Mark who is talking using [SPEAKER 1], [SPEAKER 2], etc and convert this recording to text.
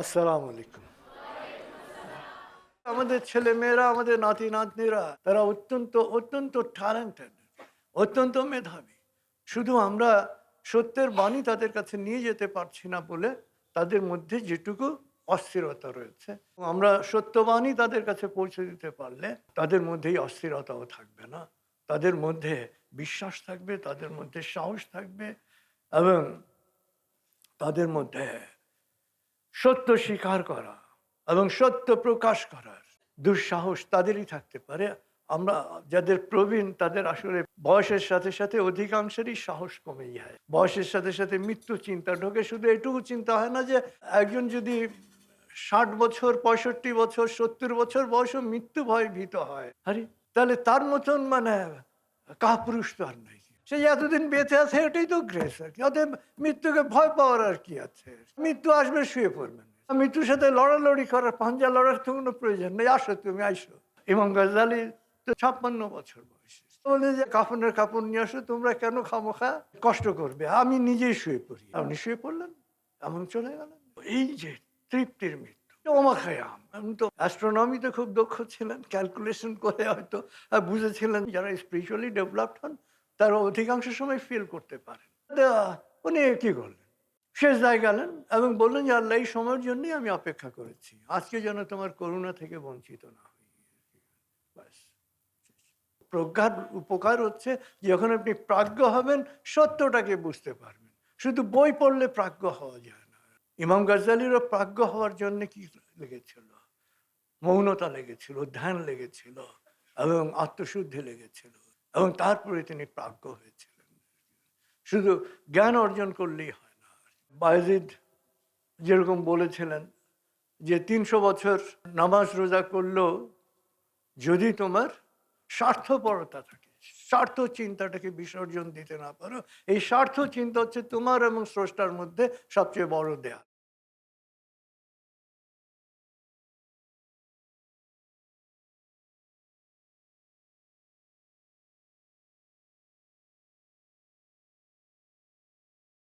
[SPEAKER 1] আসসালামু আলাইকুম। আমাদের ছেলেমেয়েরা, আমাদের নাতি-নাতনিরা তারা অত্যন্ত ট্যালেন্টেড, অত্যন্ত মেধাবী। শুধু আমরা সত্যের বাণী তাদের কাছে নিয়ে যেতে পারছি না বলে তাদের মধ্যে যেটুকু অস্থিরতা রয়েছে। আমরা সত্যবাণী তাদের কাছে পৌঁছে দিতে পারলে তাদের মধ্যে এই অস্থিরতাও থাকবে না। তাদের মধ্যে বিশ্বাস থাকবে, তাদের মধ্যে সাহস থাকবে এবং তাদের মধ্যে সত্য স্বীকার করা এবং সত্য প্রকাশ করার দুঃসাহস তাদেরই থাকতে পারে। আমরা যাদের প্রবীণ তাদের আসলে বয়সের সাথে সাথে অধিকাংশেরই সাহস কমে যায়। বয়সের সাথে সাথে মৃত্যু চিন্তা ঢোকে। শুধু এটুকু চিন্তা হয় না যে একজন যদি ৬০ বছর, ৬৫ বছর, ৭০ বছর বয়সেও মৃত্যু ভয়ে ভীত হয়, আরে তাহলে তার মতন মানে কাপুরুষ তো আর নাই। সে এতদিন বেঁচে আছে এটাই তো গ্রেস আর কি। অতএব মৃত্যুকে ভয় পাওয়ার আর কি আছে? মৃত্যু আসবে, শুয়ে পড়বেন। মৃত্যুর সাথে লড়ালড়ি করার, পাঞ্জা লড়ার তো কোনো প্রয়োজন নেই। আসো, তুমি আইসো। ইমাম গাজ্জালী তো ৫৬ বছর বয়সে বললেন যে কাফনের কাপড় নিয়ে আসো, তোমরা কেন খামোখা কষ্ট করবে, আমি নিজেই শুয়ে পড়ি। আপনি শুয়ে পড়লেন, এমন চলে গেলেন। এই যে তৃপ্তির মৃত্যু, ওমা খায়াম এমন তো অ্যাস্ট্রোনমিতে খুব দক্ষ ছিলেন, ক্যালকুলেশন করে হয়তো বুঝেছিলেন। যারা স্পিরিচুয়ালি ডেভেলপড হন তারা অধিকাংশ সময় ফিল করতে পারেন। উনি কি করলেন, শেষদায় গেলেন এবং বললেন যে আল্লাহ, এই সময়ের জন্যই আমি অপেক্ষা করেছি, আজকে যেন তোমার করুণা থেকে বঞ্চিত না হই। ব্যাস। প্রজ্ঞার উপকার হচ্ছে যখন আপনি প্রাজ্ঞ হবেন, সত্যটাকে বুঝতে পারবেন। শুধু বই পড়লে প্রাজ্ঞ হওয়া যায় না। ইমাম গাজ্জালীরও প্রাজ্ঞ হওয়ার জন্য কি লেগেছিল? মৌনতা লেগেছিল, ধ্যান লেগেছিল এবং আত্মশুদ্ধি লেগেছিল এবং তারপরে তিনি প্রাজ্ঞ হয়েছিলেন। শুধু জ্ঞান অর্জন করলেই হয় না। বায়েজিদ যেরকম বলেছিলেন যে ৩০০ বছর নামাজ রোজা করলেও যদি তোমার স্বার্থপরতা থাকে, স্বার্থ চিন্তাটাকে বিসর্জন দিতে না পারো, এই স্বার্থ চিন্তা হচ্ছে তোমার এবং স্রষ্টার মধ্যে সবচেয়ে বড় দেয়াল।